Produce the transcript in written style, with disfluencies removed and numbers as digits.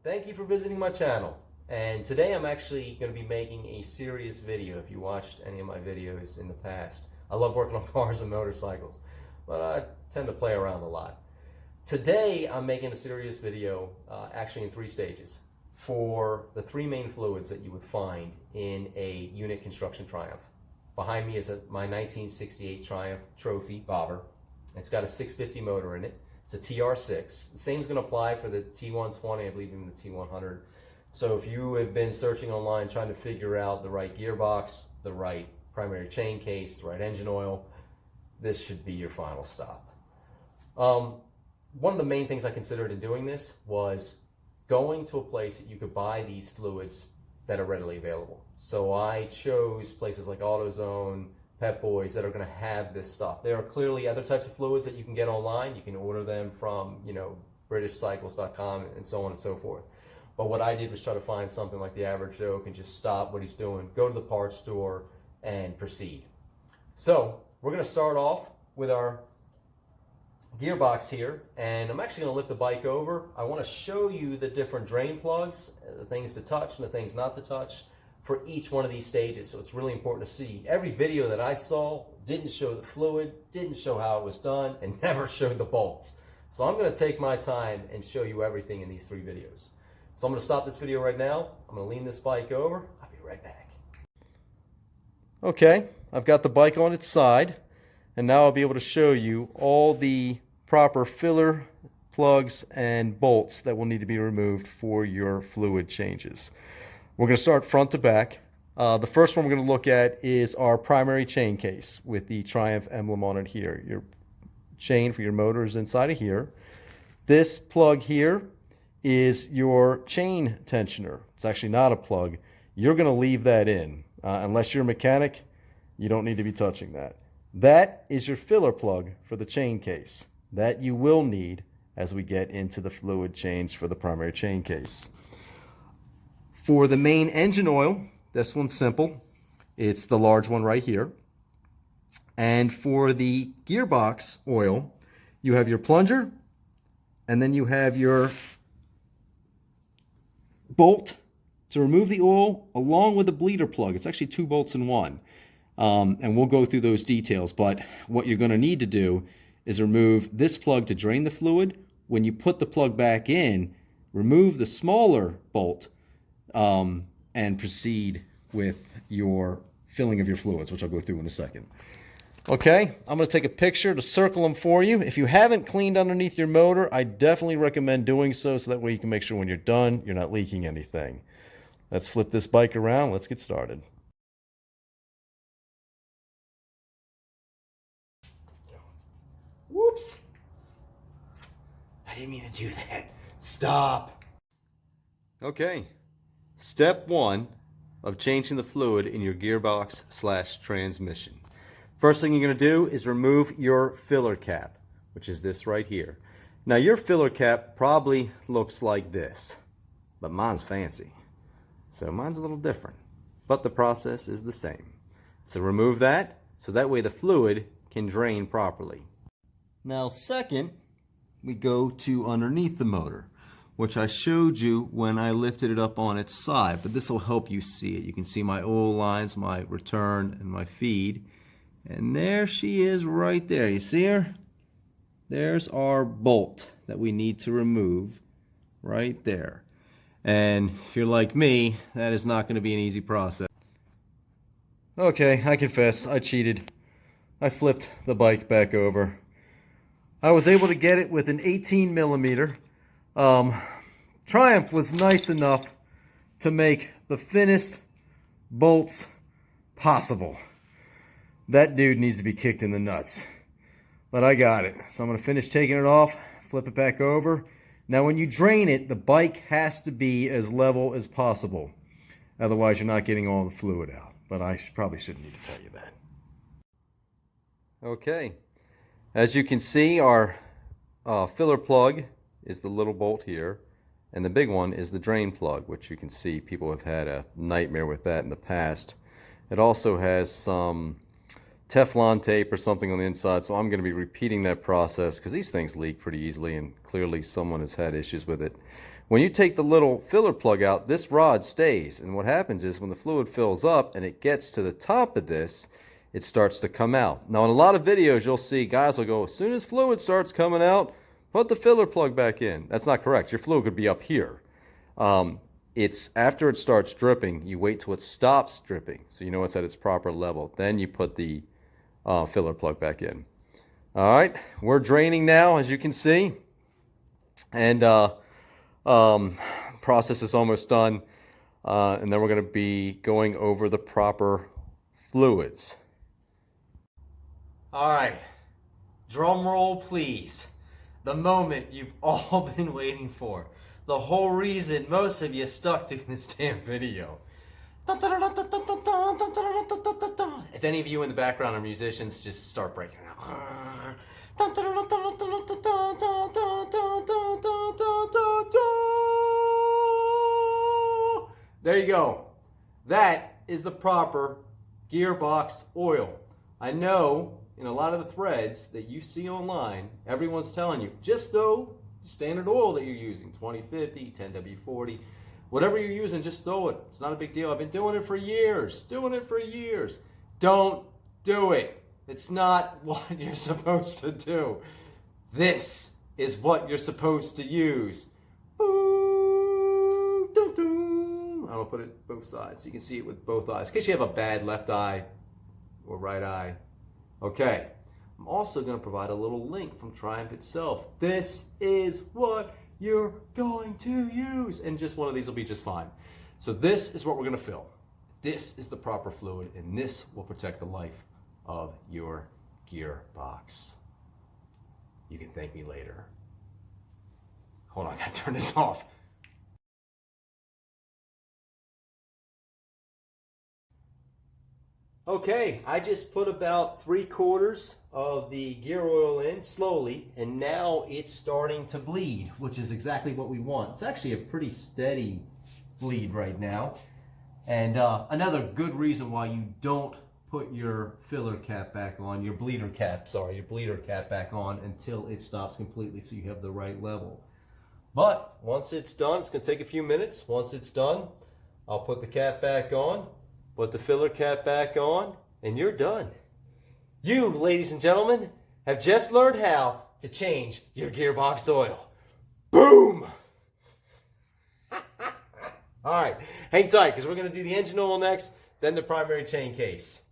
thank you for visiting my channel. And today I'm actually going to be making a serious video. If you watched any of my videos in the past, I love working on cars and motorcycles, but I tend to play around a lot. Today I'm making a serious video, actually in 3 stages, for the 3 main fluids that you would find in a unit construction Triumph. Behind me is my 1968 Triumph Trophy bobber. It's got a 650 motor in it. It's a TR6. The same is going to apply for the T120, I believe, even the T100. So if you have been searching online trying to figure out the right gearbox, the right primary chain case, the right engine oil, this should be your final stop. One of the main things I considered in doing this was going to a place that you could buy these fluids that are readily available. So I chose places like AutoZone, Pep Boys that are going to have this stuff. There are clearly other types of fluids that you can get online. You can order them from, BritishCycles.com and so on and so forth. But what I did was try to find something like the average Joe can just stop what he's doing, go to the parts store, and proceed. So we're going to start off with our gearbox here, and I'm actually going to lift the bike over. I want to show you the different drain plugs, the things to touch and the things not to touch for each one of these stages. So it's really important to see. Every video that I saw didn't show the fluid, didn't show how it was done, and never showed the bolts. So I'm going to take my time and show you everything in these 3 videos. So I'm going to stop this video right now. I'm going to lean this bike over. I'll be right back. Okay, I've got the bike on its side, and now I'll be able to show you all the proper filler plugs and bolts that will need to be removed for your fluid changes. We're going to start front to back. The first one we're going to look at is our primary chain case with the Triumph emblem on it here. Your chain for your motor is inside of here. This plug here is your chain tensioner. It's actually not a plug. You're going to leave that in. Unless you're a mechanic, you don't need to be touching that. That is your filler plug for the chain case. That you will need as we get into the fluid change for the primary chain case. For the main engine oil, this one's simple. It's the large one right here. And for the gearbox oil, you have your plunger, and then you have your bolt to remove the oil along with the bleeder plug. It's actually 2 bolts in one. And we'll go through those details, but what you're going to need to do is remove this plug to drain the fluid. When you put the plug back in, remove the smaller bolt and proceed with your filling of your fluids, which I'll go through in a second. Okay, I'm going to take a picture to circle them for you. If you haven't cleaned underneath your motor, I definitely recommend doing so that way you can make sure when you're done, you're not leaking anything. Let's flip this bike around. Let's get started. Whoops! I didn't mean to do that. Stop! Okay, step 1 of changing the fluid in your gearbox/transmission. First thing you're going to do is remove your filler cap, which is this right here. Now your filler cap probably looks like this, but mine's fancy. So mine's a little different, but the process is the same. So remove that, so that way the fluid can drain properly. Now second, we go to underneath the motor, which I showed you when I lifted it up on its side, but this will help you see it. You can see my oil lines, my return, and my feed. And there she is right there. You see her? There's our bolt that we need to remove right there. And if you're like me, that is not going to be an easy process. Okay, I confess, I cheated. I flipped the bike back over. I was able to get it with an 18 millimeter. Triumph was nice enough to make the thinnest bolts possible. That dude needs to be kicked in the nuts. But I got it. So I'm going to finish taking it off, flip it back over. Now when you drain it, the bike has to be as level as possible. Otherwise you're not getting all the fluid out. But I probably shouldn't need to tell you that. Okay. As you can see, our filler plug is the little bolt here. And the big one is the drain plug, which you can see people have had a nightmare with that in the past. It also has some Teflon tape or something on the inside, so I'm going to be repeating that process because these things leak pretty easily and clearly someone has had issues with it. When you take the little filler plug out, this rod stays. And what happens is when the fluid fills up and it gets to the top of this, it starts to come out. Now in a lot of videos you'll see guys will go, as soon as fluid starts coming out, put the filler plug back in. That's not correct. Your fluid could be up here. It's after it starts dripping, you wait till it stops dripping so you know it's at its proper level. Then you put the filler plug back in. All right, we're draining now, as you can see. And process is almost done. And then we're going to be going over the proper fluids. All right, drum roll please. The moment you've all been waiting for. The whole reason most of you stuck to this damn video. If any of you in the background are musicians, just start breaking out. There you go. That is the proper gearbox oil. I know in a lot of the threads that you see online, everyone's telling you, just throw standard oil that you're using, 2050, 10W40, whatever you're using, just throw it. It's not a big deal. I've been doing it for years, Don't do it. It's not what you're supposed to do. This is what you're supposed to use. I'm gonna put it both sides so you can see it with both eyes, in case you have a bad left eye or right eye. Okay. I'm also going to provide a little link from Triumph itself. This is what you're going to use. And just one of these will be just fine. So this is what we're going to fill. This is the proper fluid, and this will protect the life of your gearbox. You can thank me later. Hold on, I got to turn this off. Okay, I just put about 3/4 of the gear oil in slowly, and now it's starting to bleed, which is exactly what we want. It's actually a pretty steady bleed right now. And another good reason why you don't put your filler cap back on, your bleeder cap back on until it stops completely so you have the right level. But once it's done, it's going to take a few minutes. Once it's done, I'll put the cap back on. Put the filler cap back on, and you're done. You, ladies and gentlemen, have just learned how to change your gearbox oil. Boom! All right, hang tight, because we're going to do the engine oil next, then the primary chain case.